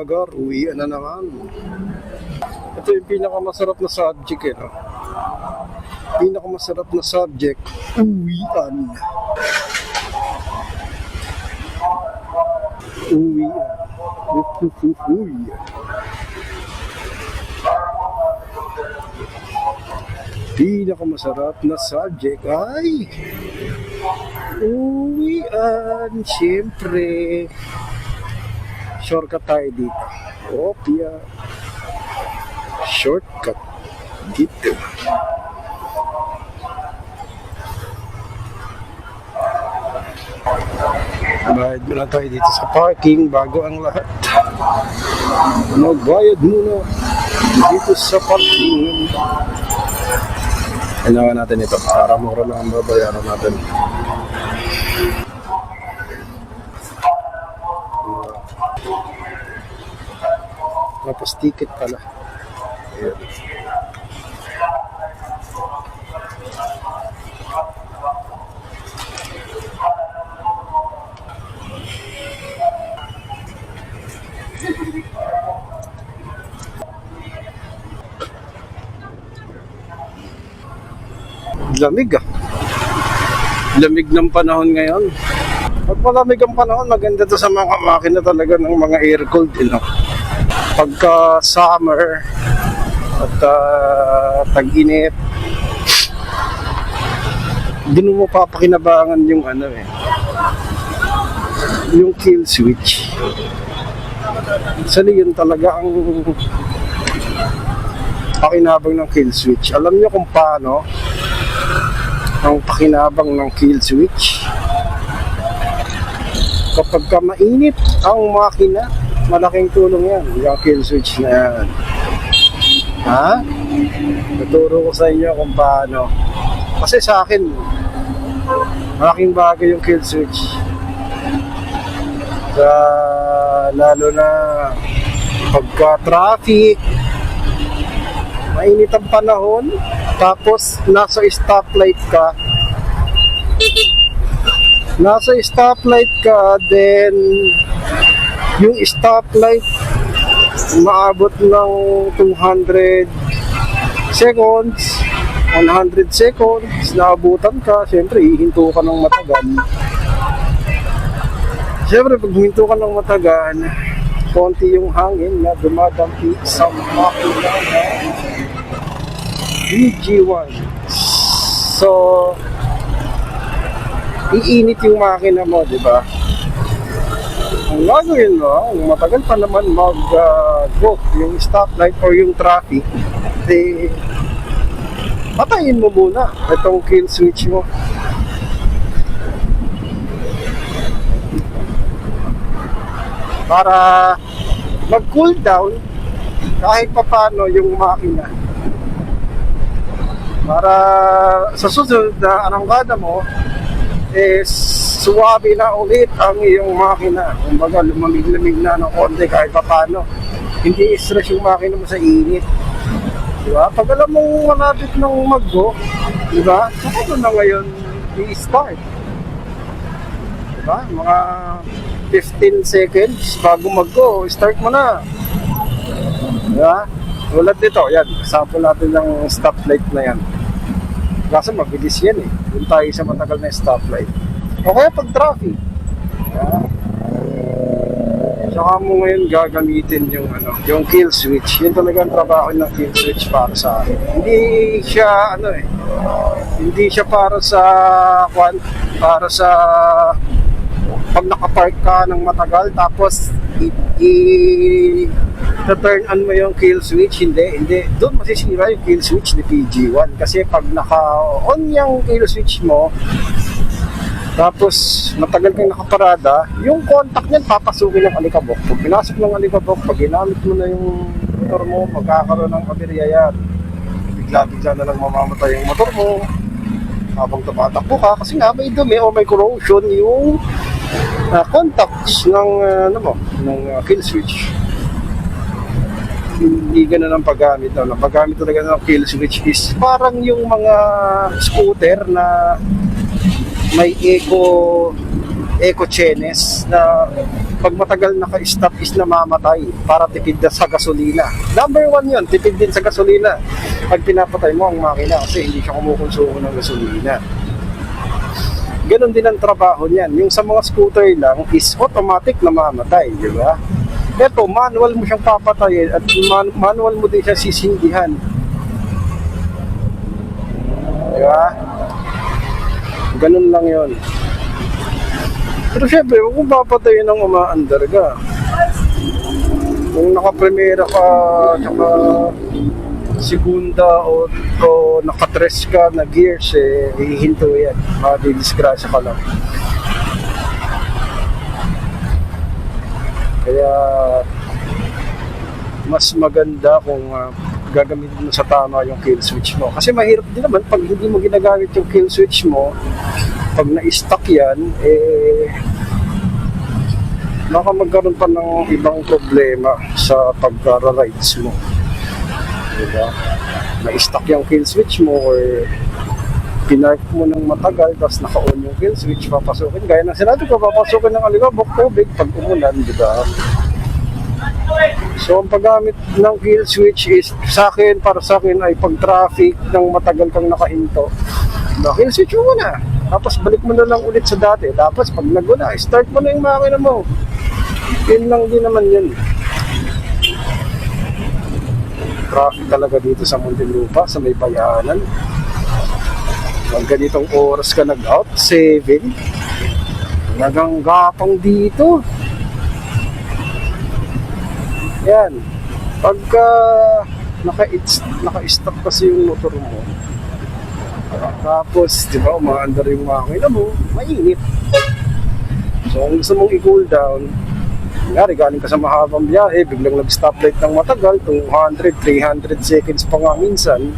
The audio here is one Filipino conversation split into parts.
Nagar, uwian na naman. Ito yung pinakamasarap na subject no? Pinakamasarap na subject, uwian. Uwian. Uwian. Pinakamasarap na subject ay uwian, siyempre. Shortcut tayo dito. Opya. Shortcut dito. Bayad muna tayo dito sa parking bago ang lahat. Magbayad muna dito sa parking. Kailangan natin ito para mura lang ang babayaran natin. Tapos ticket pala. Ayan. Lamig ah. Lamig ng panahon ngayon. Pag malamig ang panahon, maganda to sa mga makina talaga ng mga air-cooled, Pagka summer at tag-init, hindi mo papakinabangan yung yung kill switch. Actually, yun talaga ang pakinabang ng kill switch. Alam niyo kung paano ang pakinabang ng kill switch? Kapag ka mainit ang makina, malaking tulong yan, yung kill switch na yan. Ha? Tuturo ko sa inyo kung paano. Kasi sa akin, malaking bagay yung kill switch. Lalo na pagka traffic, mainit ang panahon, tapos nasa stoplight ka, then yung stoplight maabot ng 200 seconds, 100 seconds, naabutan ka, syempre hihinto ka ng matagal. Syempre pag hihinto ka ng matagal, konti yung hangin na dumadampi sa makina na PG1. So, iinit yung makina mo, di ba? Ang gagawin mo, matagal pa naman mag-go yung stoplight or yung traffic, patayin mo muna itong kill switch mo. Para mag-cool down kahit papano yung makina. Para sa susunod na arangkada mo, suwabe na ulit ang iyong makina. Kumbaga, lumamig-lamig na ng konti kahit papano. Hindi stress yung makina mo sa init. Diba? Pag alam mong malapit ng mag-go, diba? Saka na ngayon i-start. Diba? Mga 15 seconds bago mag-go, start mo na. Diba? Tulad dito, yan. Sample natin ng stoplight na yan. Kasi mabilis yan Doon tayo sa matagal na stoplight. O kaya pag traffic. Yeah. Saka mo ngayon gagamitin yung kill switch. Yun talaga ang trabaho ng kill switch para sa akin. Hindi siya hindi siya para sa pag nakapark ka ng matagal tapos turn on mo yung kill switch, hindi. Doon masisira yung kill switch ni PG1 kasi pag naka-on yung kill switch mo tapos matagal kang nakaparada, yung contact niyan papasukin ng alikabok. Pag pinasok ng alikabok, pag ginamit mo na yung motor mo, magkakaroon ng aberya yan. Bigla-bigla na lang mamamatay yung motor mo habang tumatakbo ka kasi nga may dumi o may corrosion yung contacts ng kill switch. Hindi ganun ang paggamit. Ang paggamit talaga ng kill switch is parang yung mga scooter na may eco chains na pag matagal naka-stop is namamatay para tipid na sa gasolina. Number 1 yun, tipid din sa gasolina. Pag pinapatay mo ang makina kasi hindi siya kumukonsumo ng gasolina. Ganon din ang trabaho niyan. Yung sa mga scooter lang is automatic na mamatay, di ba? Ito, manual mo siyang papatayin at manual mo din siya sisindihan. Di ba? Ganon lang yon. Pero syempre, huwag mong papatayin ng umaandar ka. Kung naka-primera ka, tsaka segunda o naka-tres ka na gears, eh, hihinto yan. Madidisgrasya ka lang. Kaya, mas maganda kung gagamitin mo sa tama yung kill switch mo. Kasi mahirap din naman pag hindi mo ginagamit yung kill switch mo, pag na-stuck yan, eh, baka magkaroon pa ng ibang problema sa pagka-rides mo. Diba? Na-stuck yung kill switch mo or pinark mo ng matagal tapos naka-on yung kill switch, papasukin. Gaya ng sinabi ko, papasukin ng alikabok, tubig pag umulan, diba? So, ang paggamit ng kill switch is, para sa akin ay pag traffic ng matagal kang nakahinto, kill switch mo muna. Tapos balik mo na lang ulit sa dati. Tapos pag naguna, start mo na yung makina mo. Yun lang din naman yun. Traffic talaga dito sa Muntinlupa, sa may bayanan. Pag ganitong oras ka nag-out, 7. Naganggapang dito. Yan. Pagka naka-stop kasi yung motor mo, tapos, di ba, umaandar yung makina mo, mainit. So, kung gusto mong i-cool down, nangyari, galing ka sa mahabang biyahe, biglang nag-stoplight ng matagal, 200, 300 seconds pa nga minsan,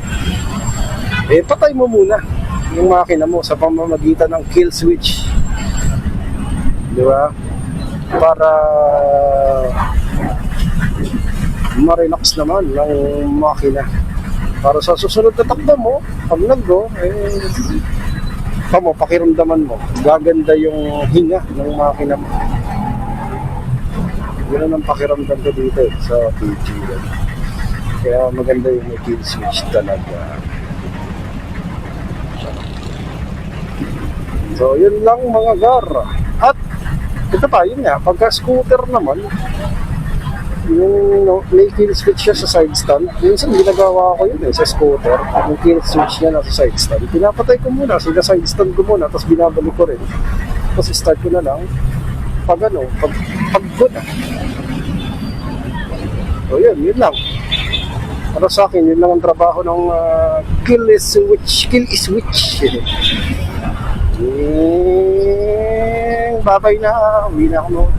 eh, patay mo muna yung makina mo sa pamamagitan ng kill switch. Di ba? Para ma-relax naman ng makina. Para sa susunod na takbo mo, pag nag-go, eh, pakiramdaman mo, gaganda yung hinga ng makina mo. Yun ang pakiramdam ko dito sa PG. Kaya maganda yung kill switch talaga. So, yun lang mga gar. At, ito pa, yun nga, pagka scooter naman, yung may kill switch siya sa side stand. Minsan ginagawa ko yun sa scooter. Yung kill switch niya nasa side stand, pinapatay ko muna, sila side stand ko muna, tapos binabalik ko rin. Tapos start ko na lang pag good na. So yun lang. Para sa akin, yun lang ang trabaho ng kill switch. Babay na, uwi na ako.